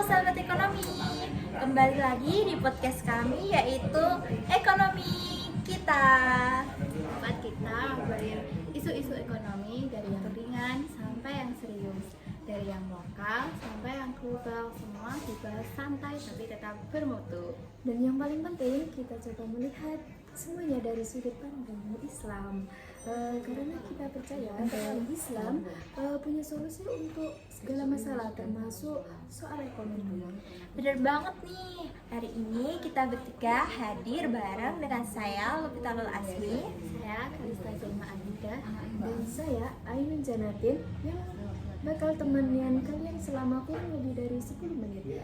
sahabat ekonomi, kembali lagi di podcast kami yaitu Ekonomi Kita. Tempat kita ngobrolin isu-isu ekonomi dari yang ringan sampai yang serius, dari yang lokal sampai yang global, semua dibahas santai tapi tetap bermutu. Dan yang paling penting, kita coba melihat semuanya dari sudut pandang Islam. Karena kita percaya bahwa Islam punya solusi untuk segala masalah, termasuk soal ekonomi. Bener banget nih, hari ini kita bertiga hadir bareng dengan saya Lupita Lul Asmi, Saya Kalista Zaima Anida. Dan saya Ainun Janatin yang bakal temenin kalian selama kurang lebih dari 10 menit.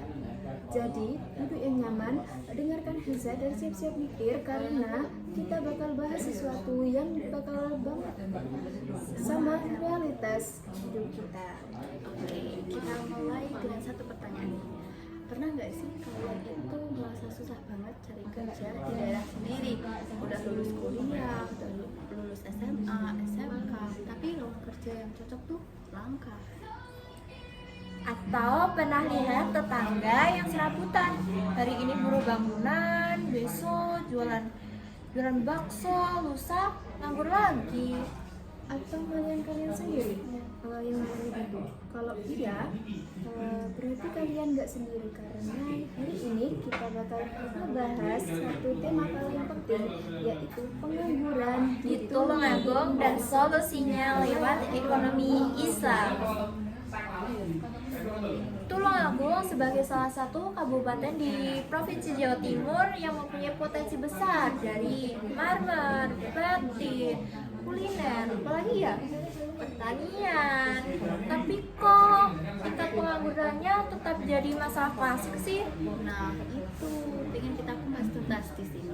Jadi, duduk yang nyaman, dengarkan Hiza dan siap-siap mikir karena kita bakal bahas sesuatu yang bakal banget sama realitas hidup kita. Oke, kita mulai dengan satu pertanyaan. Pernah nggak sih kalian itu merasa susah banget cari kerja di daerah sendiri? Udah lulus kuliah, udah lulus SMA, SMK, tapi lowongan kerja yang cocok tuh langka. atau pernah lihat tetangga yang serabutan, hari ini buruh bangunan, besok jualan bakso, lusa nganggur lagi. Atau kalian sendiri yang mulai duduk? Kalau iya, berarti kalian nggak sendiri karena hari ini kita bakal ngebahas satu tema paling penting, yaitu pengangguran Di Tulungagung dan solusinya lewat ekonomi Islam. Tulungagung sebagai salah satu kabupaten di Provinsi Jawa Timur yang mempunyai potensi besar dari marmer, batik, kuliner, apalagi ya pertanian. Tapi kok tingkat penganggurannya tetap jadi masalah klasik sih? Nah, itu pengen kita kupas tuntas di sini.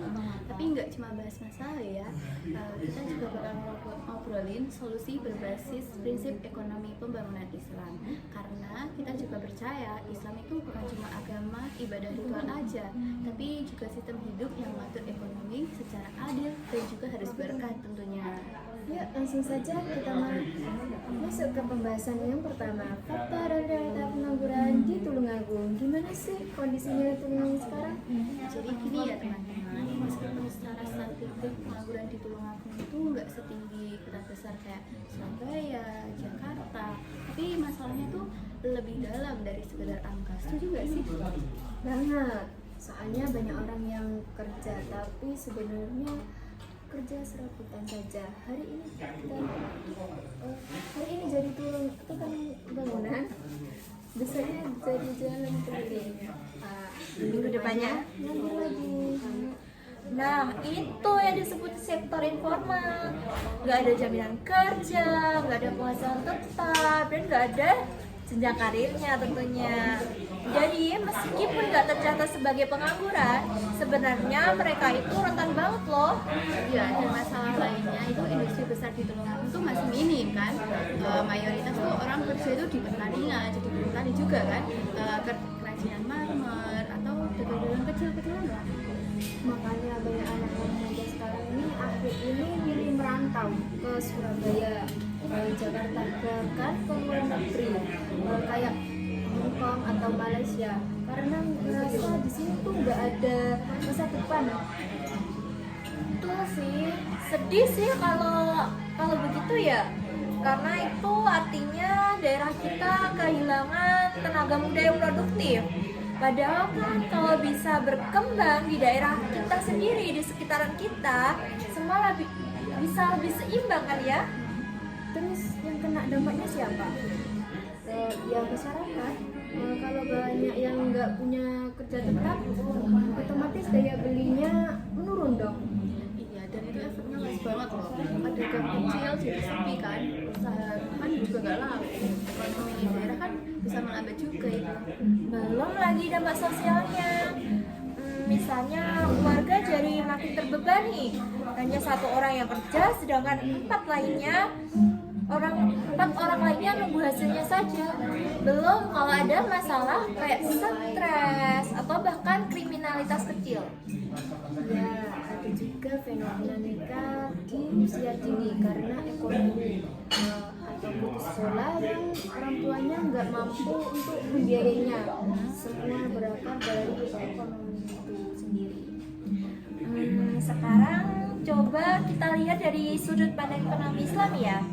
Tapi nggak cuma bahas masalah ya, kita juga bakal ngobrolin solusi berbasis prinsip ekonomi pembangunan Islam. Karena kita juga percaya Islam itu bukan cuma agama, ibadah ritual aja, tapi juga sistem hidup yang mengatur ekonomi secara adil dan juga harus berkah tentunya. Ya, langsung saja kita masuk ke pembahasan yang pertama. Fakta dan realita pengangguran di Tulungagung. Gimana sih kondisinya di Tulungagung sekarang? Jadi gini ya teman-teman, meskipun secara statistik pengangguran di Tulungagung itu nggak setinggi kota besar kayak Surabaya, Jakarta, tapi masalahnya tuh lebih dalam dari sekedar angka. Setuju nggak sih? Banget. Soalnya banyak orang yang kerja tapi sebenarnya kerja serabutan saja. Hari ini jadi tukang bangunan, besarnya jadi jalan keliling. Minggu depannya. Nganggur lagi. Nah, itu yang disebut sektor informal. Nggak ada jaminan kerja, nggak ada penghasilan tetap, dan nggak ada jenjang karirnya tentunya. Jadi, meskipun nggak tercatat sebagai pengangguran, sebenarnya mereka itu rentan banget loh. Ya, dan masalah lainnya itu industri besar di Tulungagung tuh masih minim kan. Mayoritas tuh orang kerja itu di pertanian, jadi buruh tani juga kan, kerajinan marmer atau dagang-dagang kecil-kecilan lah. Makanya banyak anak muda sekarang ini akhir ini milih merantau ke Surabaya, Jakarta, bahkan ke luar negeri kayak Hong Kong atau Malaysia karena merasa di sini tuh nggak ada masa depan. Itu sih sedih sih kalau begitu ya, karena itu artinya daerah kita kehilangan tenaga muda yang produktif. Padahal kan kalau bisa berkembang di daerah kita sendiri, di sekitaran kita, semua bisa lebih seimbang kali ya. Terus yang kena dampaknya siapa? Ya masyarakat. Kalau banyak yang nggak punya kerja tetap, otomatis daya belinya menurun dong. Iya, dan itu efeknya luas banget loh. Pedagang kecil jadi sepi kan, usaha kan juga nggak laku. Ekonomi di daerah kan bisa melambat juga itu. Belum lagi dampak sosialnya. Misalnya keluarga jadi makin terbebani. Hanya satu orang yang kerja, sedangkan empat orang lainnya nunggu hasilnya saja. Belum kalau ada masalah kayak stres atau bahkan kriminalitas kecil. Ya, ada juga fenomena nikah di usia dini karena ekonomi. atau putus sekolah yang orang tuanya nggak mampu untuk membiayainya. Semua berakar dari ekonomi itu sendiri. Sekarang coba kita lihat dari sudut pandang ekonomi Islam ya.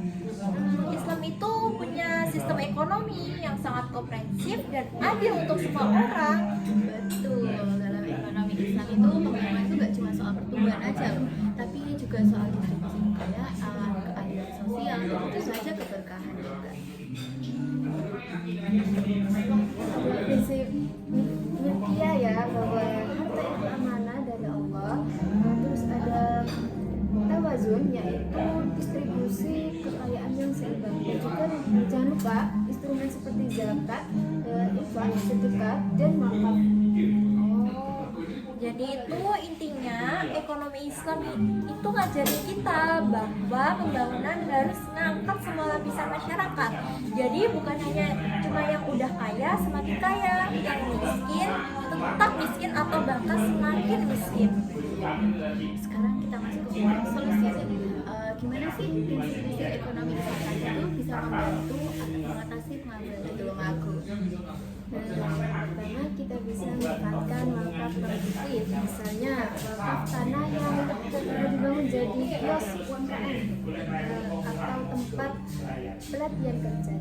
Islam itu punya sistem ekonomi yang sangat komprehensif dan adil untuk semua orang. Betul, dalam ekonomi Islam itu pembangunan itu gak cuma soal pertumbuhan aja loh, tapi juga soal distribusi kekayaan, keadilan sosial, dan tentu saja keberkahan juga. Prinsip Milkiyah ya, bahwa harta itu amanah dari Allah. Terus ada tawazun, yaitu distribusi kekayaan yang seimbang. Dan juga jangan lupa instrumen seperti zakat, infak, sedekah, dan wakaf. Jadi itu intinya ekonomi Islam itu ngajarin kita bahwa pembangunan harus ngangkat semua lapisan masyarakat. Jadi bukan hanya cuma yang udah kaya semakin kaya, yang miskin itu tetap miskin atau bahkan semakin miskin. Sekarang kita masuk ke solusi. Gimana sih prinsip ekonomi Islam itu bisa membantu atau mengatasi pengangguran itu loh aku? Pertama, kita bisa memanfaatkan wakaf produktif, misalnya wakaf tanah yang dibangun jadi kios UMKM atau tempat pelatihan kerja.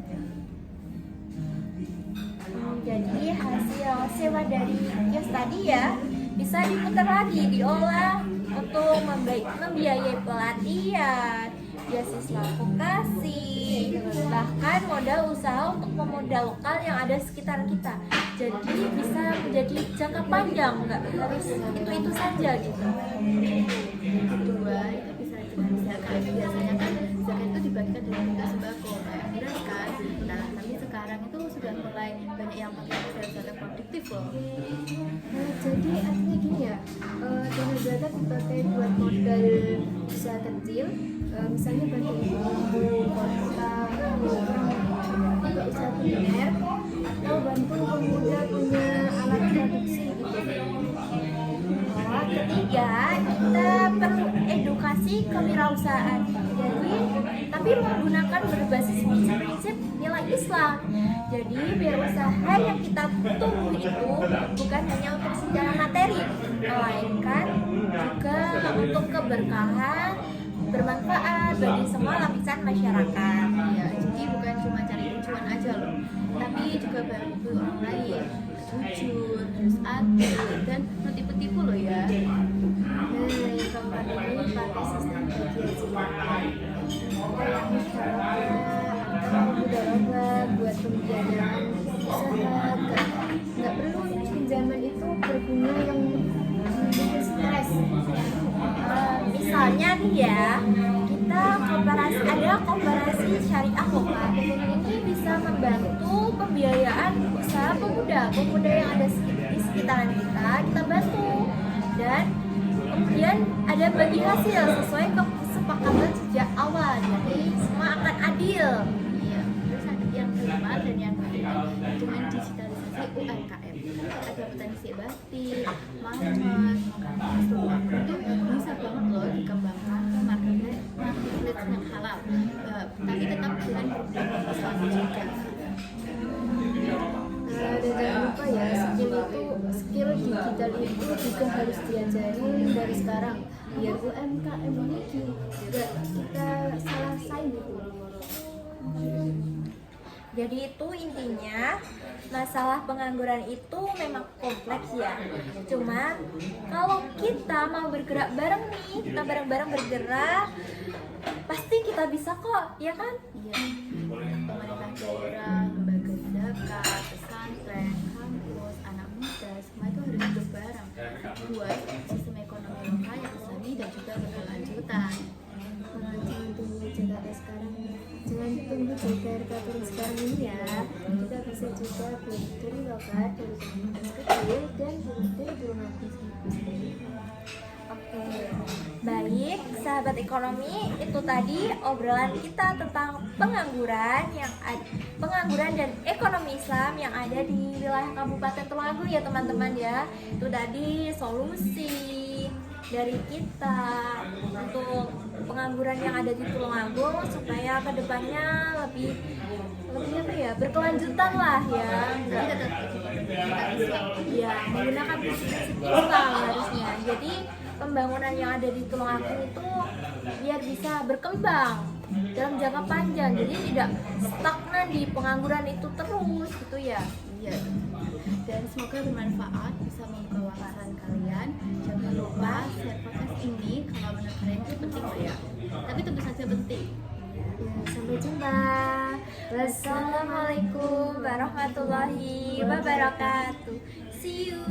Jadi hasil sewa dari kios tadi ya bisa diputar lagi, diolah untuk membiayai pelatihan, beasiswa vokasi, bahkan modal usaha untuk pemodal lokal yang ada sekitar kita. Jadi bisa menjadi jangka panjang, nggak harus itu saja gitu. Kedua, itu bisa dengan zakat. Biasanya kan zakat itu dibagikan dengan bentuk sembako kayak beras kan. Nah, tapi sekarang itu sudah mulai banyak yang pakai zakat produktif loh. Jadi artinya gini ya, dana zakat dipakai buat modal usaha kecil, misalnya bagi ibu kota, juga usaha kuliner, atau bantu pemuda punya alat produksi gitu. Ketiga, kita perlu edukasi kewirausahaan. Jadi, tapi menggunakan berbasis prinsip nilai Islam. Jadi, biar usaha yang kita tumbuh itu bukan hanya untuk secara materi, melainkan juga untuk keberkahan, bermanfaat bagi semua lapisan masyarakat. Ya, jadi bukan cuma cari cuan aja loh, tapi juga bantu orang lain, jujur, harus adil, dan no tipu-tipu loh ya. Nah, yang keempat ini pakai sistem bagian silakan. Kayak musyawarah atau mudharabah buat pembiayaan usaha. Nggak perlu pinjaman itu berbunga yang bikin stres. Misalnya nih ya, kita ada koperasi syariah lokal. Ini bisa membantu pembiayaan usaha pemuda yang ada di sekitaran kita bantu. Dan kemudian ada bagi hasil sesuai kesepakatan sejak awal, jadi semua akan adil. Iya, terus ada yang kelima dan yang keenam dengan digitalisasi UMKM. Ada petani batik, masker, makanan itu bisa banget loh dikembangkan ke marketplace yang halal, tapi tetap dengan berpartisipasi juga. Dan jangan lupa ya, skill digital itu juga harus diajarin dari sekarang biar UMKM ini juga kita salah saing gitu. Jadi itu intinya masalah pengangguran itu memang kompleks ya. Cuma kalau kita mau bergerak bareng nih, kita bareng-bareng bergerak, pasti kita bisa kok, ya kan? Iya, pemerintah daerah, lembaga zakat, pesantren, kampus, anak muda, semua itu harus hidup bareng buat sistem ekonomi lokal yang islami dan juga berkelanjutan. Jangan tunggu Jakarta sekarang, jangan tunggu Jakarta turun sekarang ini ya. Kita bisa juga belajar lokal dari komunitas kecil dan dari rumah sendiri. Oke, baik sahabat ekonomi, itu tadi obrolan kita tentang pengangguran dan ekonomi Islam yang ada di wilayah Kabupaten Tulungagung ya teman-teman ya. Itu tadi solusi, dari kita untuk pengangguran yang ada di Tulungagung supaya kedepannya lebih apa ya, berkelanjutan lah ya, Tapi tetap kita Islam. ya menggunakan prinsip Islam harusnya. Jadi pembangunan yang ada di Tulungagung itu biar bisa berkembang dalam jangka panjang, jadi tidak stagnan di pengangguran itu terus gitu ya. Iya. Dan semoga bermanfaat, bisa membuka wawasan kalian. Jangan lupa share podcast ini kalau menurut kalian itu penting lah ya. Tapi tentu saja penting. Ya, sampai jumpa. Wassalamualaikum warahmatullahi wabarakatuh. See you.